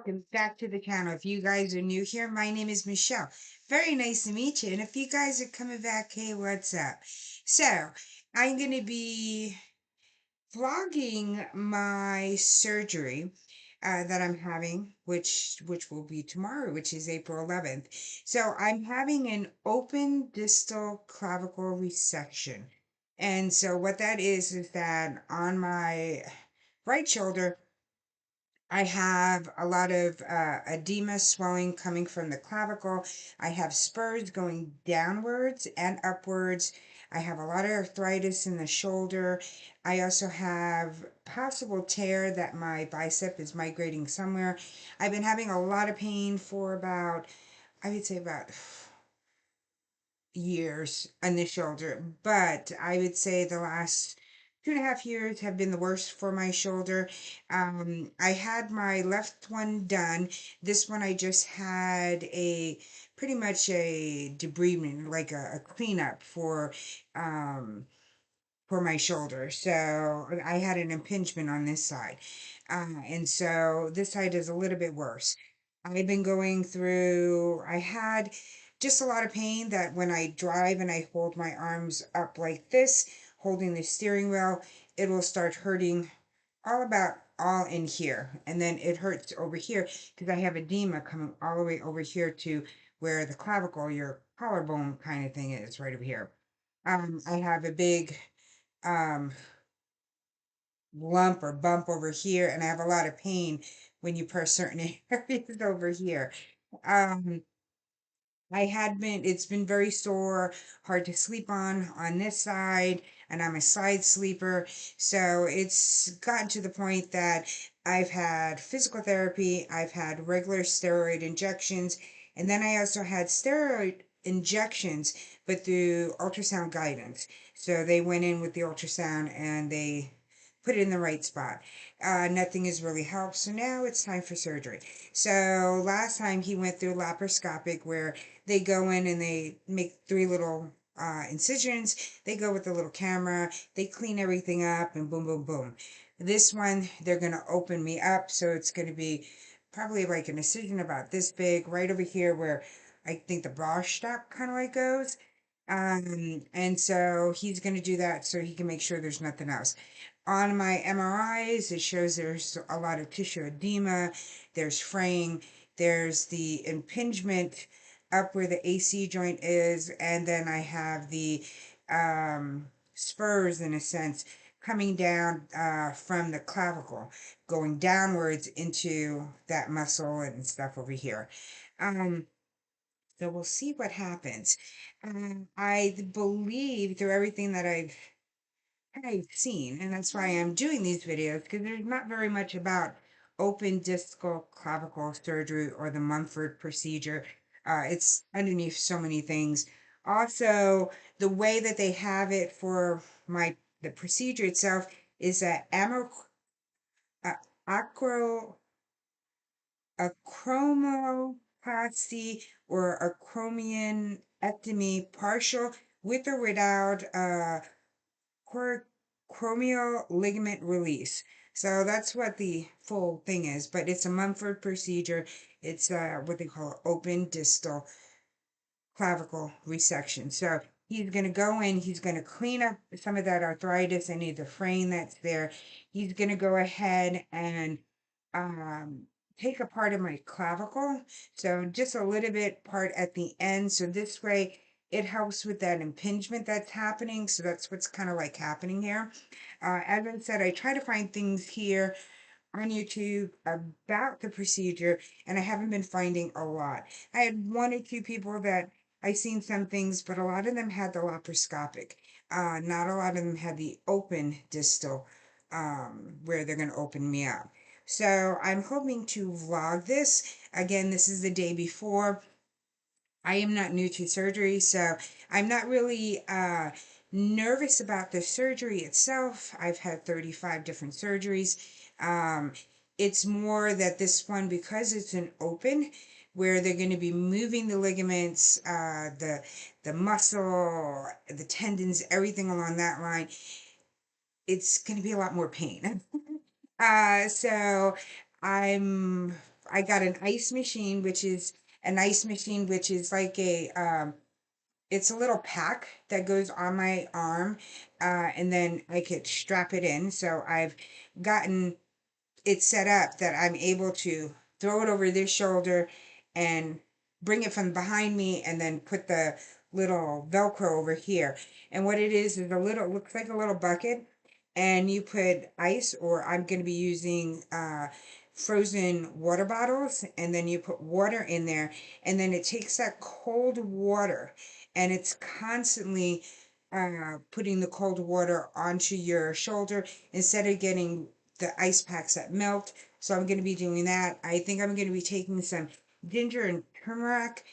welcome back to the channel. If you guys are new here, my name is Michelle. Very nice to meet you. And if you guys are coming back, hey, what's up? So, I'm going to be vlogging my surgery that I'm having, which will be tomorrow, which is April 11th. So, I'm having an open distal clavicle resection. And so what that is that on my right shoulder, I have a lot of edema swelling coming from the clavicle. I have spurs going downwards and upwards. I have a lot of arthritis in the shoulder. I also have possible tear that my bicep is migrating somewhere. I've been having a lot of pain for about, I would say about years on the shoulder, but I would say the last 2.5 years have been the worst for my shoulder. I had my left one done. This one I just had a pretty much a debridement, like a cleanup for my shoulder. So I had an impingement on this side. And so this side is a little bit worse. I've been going through, I had just a lot of pain that when I drive and I hold my arms up like this, holding the steering wheel, it will start hurting all in here. And then it hurts over here because I have edema coming all the way over here to where the clavicle, your collarbone kind of thing is right over here. I have a big um, lump or bump over here, and I have a lot of pain when you press certain areas over here. Um, it's been very sore, hard to sleep on this side, and I'm a side sleeper. So it's gotten to the point that I've had physical therapy, I've had regular steroid injections, and then I also had steroid injections, but through ultrasound guidance. So they went in with the ultrasound and they put it in the right spot. Nothing has really helped. So now it's time for surgery. So last time he went through laparoscopic where they go in and they make 3 little incisions. They go with a little camera. They clean everything up and boom, boom, boom. This one, they're going to open me up. So it's going to be probably like an incision about this big right over here where I think the bra strap kind of like goes. And so he's going to do that so he can make sure there's nothing else. On my MRIs, it shows there's a lot of tissue edema, there's fraying, there's the impingement up where the AC joint is, and then I have the spurs, in a sense, coming down from the clavicle, going downwards into that muscle and stuff over here. So we'll see what happens. I believe through everything that I've seen, and that's why I'm doing these videos, because there's not very much about open distal clavicle surgery or the Mumford procedure. It's underneath so many things. Also, the way that they have it for the procedure itself is a acro acromoplasty or acromion partial with or without acromial ligament release. So that's what the full thing is, but it's a Mumford procedure. It's what they call open distal clavicle resection. So he's going to go in, he's going to clean up some of that arthritis, any of the fraying that's there. He's going to go ahead and um, take a part of my clavicle. So just a little bit part at the end. So this way it helps with that impingement that's happening. So that's what's kind of like happening here. As I said, I try to find things here on YouTube about the procedure, and I haven't been finding a lot. I had 1 or 2 people that I seen some things, but a lot of them had the laparoscopic. Not a lot of them had the open distal, where they're going to open me up. So I'm hoping to vlog this. Again, this is the day before. I am not new to surgery, so I'm not really nervous about the surgery itself. I've had 35 different surgeries. Um, it's more that this one, because it's an open, where they're going to be moving the ligaments, the muscle, the tendons, everything along that line, it's going to be a lot more pain. So I'm I got an ice machine, which is like it's a little pack that goes on my arm, and then I could strap it in. So I've gotten it's set up that I'm able to throw it over this shoulder and bring it from behind me and then put the little Velcro over here. And what it is a little, looks like a little bucket, and you put ice, or I'm going to be using frozen water bottles, and then you put water in there, and then it takes that cold water and it's constantly putting the cold water onto your shoulder instead of getting the ice packs that melt. So I'm going to be doing that. I think I'm going to be taking some ginger and turmeric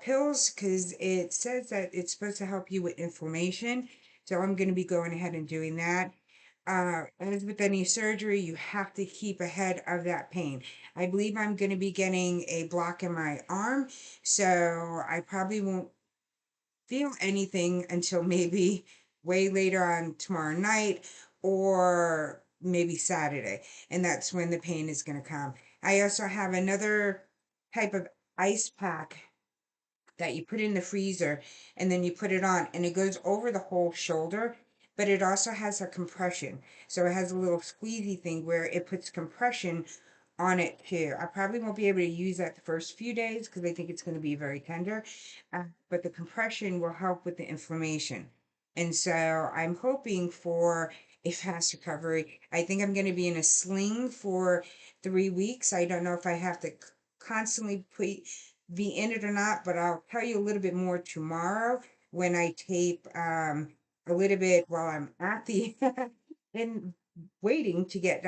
pills because it says that it's supposed to help you with inflammation. So I'm going to be going ahead and doing that. As with any surgery, you have to keep ahead of that pain. I believe I'm going to be getting a block in my arm, so I probably won't feel anything until maybe way later on tomorrow night or maybe Saturday. And that's when the pain is going to come. I also have another type of ice pack that you put in the freezer and then you put it on and it goes over the whole shoulder, but it also has a compression. So it has a little squeezy thing where it puts compression on it too. I probably won't be able to use that the first few days because I think it's going to be very tender, but the compression will help with the inflammation. And so I'm hoping for a fast recovery. I think I'm going to be in a sling for 3 weeks. I don't know if I have to constantly be in it or not, but I'll tell you a little bit more tomorrow when I tape a little bit while I'm at the in waiting to get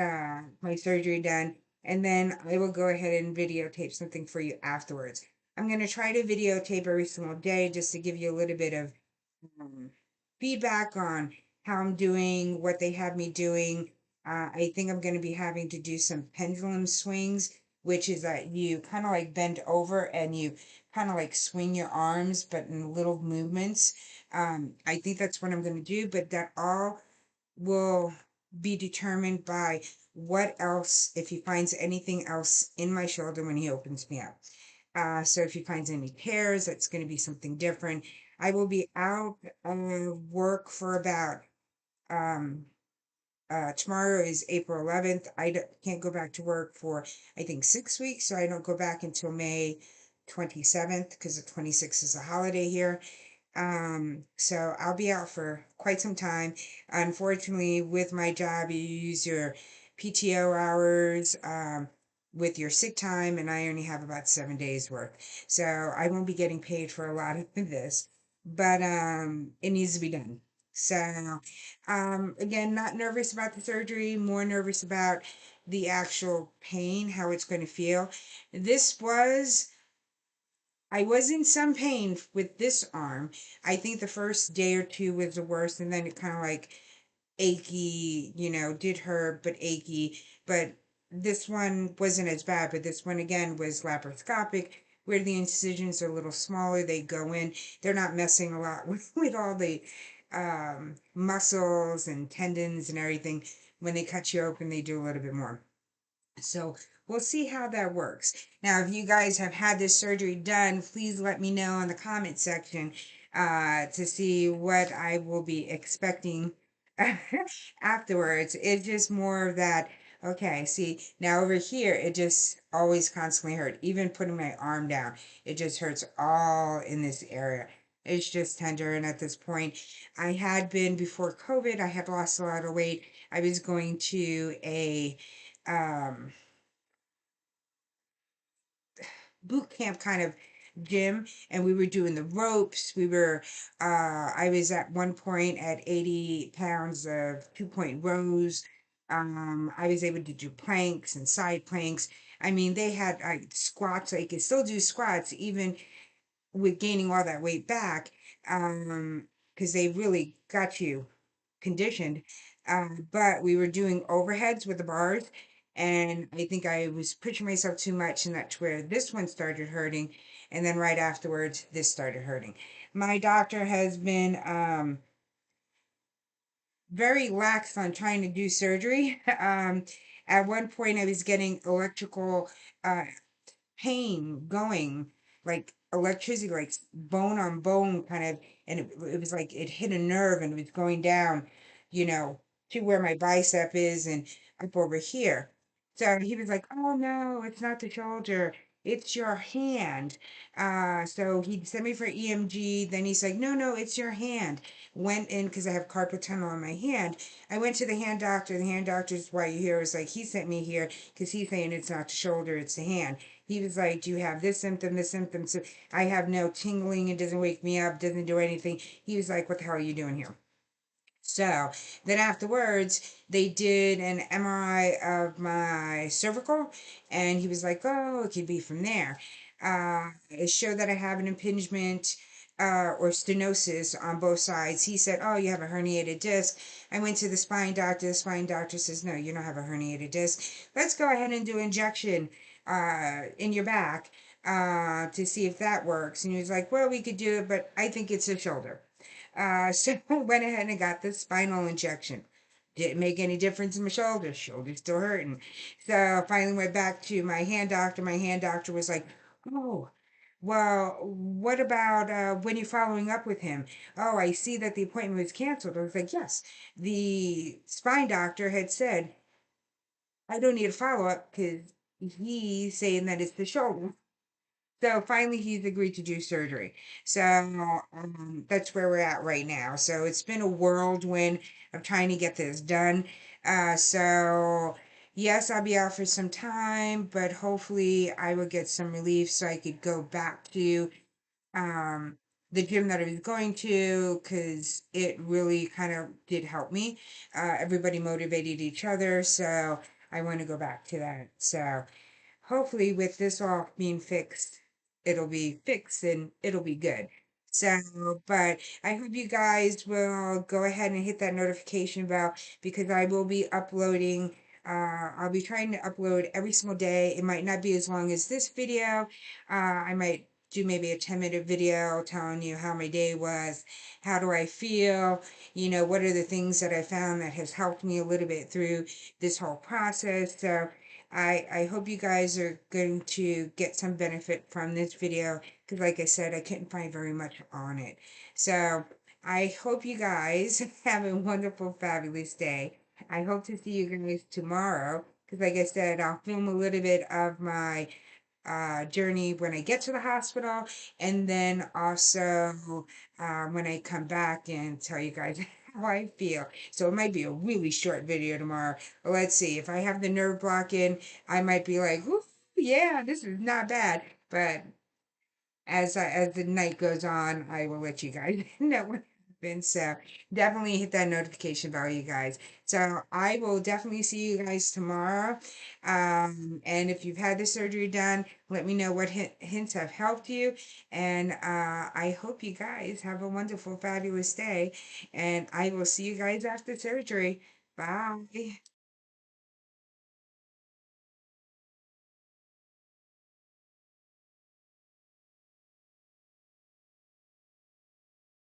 my surgery done, and then I will go ahead and videotape something for you afterwards. I'm going to try to videotape every single day just to give you a little bit of um, feedback on how I'm doing, what they have me doing. I think I'm going to be having to do some pendulum swings, which is that you kind of like bend over and you kind of like swing your arms, but in little movements. I think that's what I'm going to do, but that all will be determined by what else, if he finds anything else in my shoulder when he opens me up. So if he finds any tears, that's going to be something different. I will be out of work for about, um, tomorrow is April 11th. Can't go back to work for, I think, 6 weeks. So I don't go back until May 27th because the 26th is a holiday here. So I'll be out for quite some time. Unfortunately, with my job, you use your PTO hours, with your sick time, and I only have about 7 days worth. So I won't be getting paid for a lot of this, but it needs to be done. So, again, not nervous about the surgery, more nervous about the actual pain, how it's going to feel. This was I was in some pain with this arm. I think the first day or two was the worst, and then it kind of like achy, did hurt, but achy. But this one wasn't as bad, but this one again was laparoscopic, where the incisions are a little smaller. They go in, they're not messing a lot with all the muscles and tendons and everything. When they cut you open, they do a little bit more. So we'll see how that works. Now, if you guys have had this surgery done, please let me know in the comment section to see what I will be expecting afterwards. It's just more of that. Okay, see, now over here, it just always constantly hurt. Even putting my arm down, it just hurts all in this area. It's just tender. And at this point, I had been before COVID, I had lost a lot of weight. I was going to a um, boot camp kind of gym, and we were doing the ropes. I was at one point at 80 pounds of 2 point rows. I was able to do planks and side planks. I mean, they had squats. I could still do squats even with gaining all that weight back, because they really got you conditioned. But we were doing overheads with the bars, and I think I was pushing myself too much, and that's where this one started hurting. And then right afterwards, this started hurting. My doctor has been very lax on trying to do surgery. At one point, I was getting electrical uh, pain going, like electricity, like bone on bone kind of, and it was like it hit a nerve and it was going down, you know, to where my bicep is and up over here. So he was like, "Oh no, it's not the shoulder, it's your hand." So he sent me for EMG. Then he's like, "No, no, it's your hand." Went in because I have carpal tunnel on my hand. I went to the hand doctor. The hand doctor's why you here was like he sent me here because he's saying it's not the shoulder, it's the hand. He was like, "Do you have this symptom, this symptom?" So I have no tingling. It doesn't wake me up, doesn't do anything. He was like, "What the hell are you doing here?" So then afterwards, they did an MRI of my cervical, and he was like, "Oh, it could be from there." It showed that I have an impingement or stenosis on both sides. He said, "Oh, you have a herniated disc." I went to the spine doctor. The spine doctor says, "No, you don't have a herniated disc. Let's go ahead and do injection in your back to see if that works." And he was like, "Well, we could do it, but I think it's a shoulder." So I went ahead and got the spinal injection. Didn't make any difference in my shoulder. Shoulder's still hurting. So I finally went back to my hand doctor. My hand doctor was like, "Oh, well, what about when you're following up with him?" "Oh, I see that the appointment was canceled." I was like, "Yes." The spine doctor had said, "I don't need a follow up because he's saying that it's the shoulder." So finally, he's agreed to do surgery. So that's where we're at right now. So it's been a whirlwind of trying to get this done. So yes, I'll be out for some time, but hopefully I will get some relief so I could go back to um, the gym that I was going to because it really kind of did help me. Everybody motivated each other, so I want to go back to that. So hopefully with this all being fixed, it'll be fixed and it'll be good. So, but I hope you guys will go ahead and hit that notification bell because I will be uploading. I'll be trying to upload every single day. It might not be as long as this video. I might do maybe a 10-minute video telling you how my day was, how do I feel, what are the things that I found that has helped me a little bit through this whole process. So I hope you guys are going to get some benefit from this video because like I said, I couldn't find very much on it. So I hope you guys have a wonderful, fabulous day. I hope to see you guys tomorrow because like I said, I'll film a little bit of my journey when I get to the hospital, and then also when I come back and tell you guys how I feel. So it might be a really short video tomorrow. Let's see. If I have the nerve block in, I might be like, "Ooh, yeah, this is not bad." But as the night goes on, I will let you guys know what happens. So definitely hit that notification bell, you guys. So I will definitely see you guys tomorrow. And if you've had the surgery done, let me know what hints have helped you. And I hope you guys have a wonderful, fabulous day. And I will see you guys after surgery. Bye.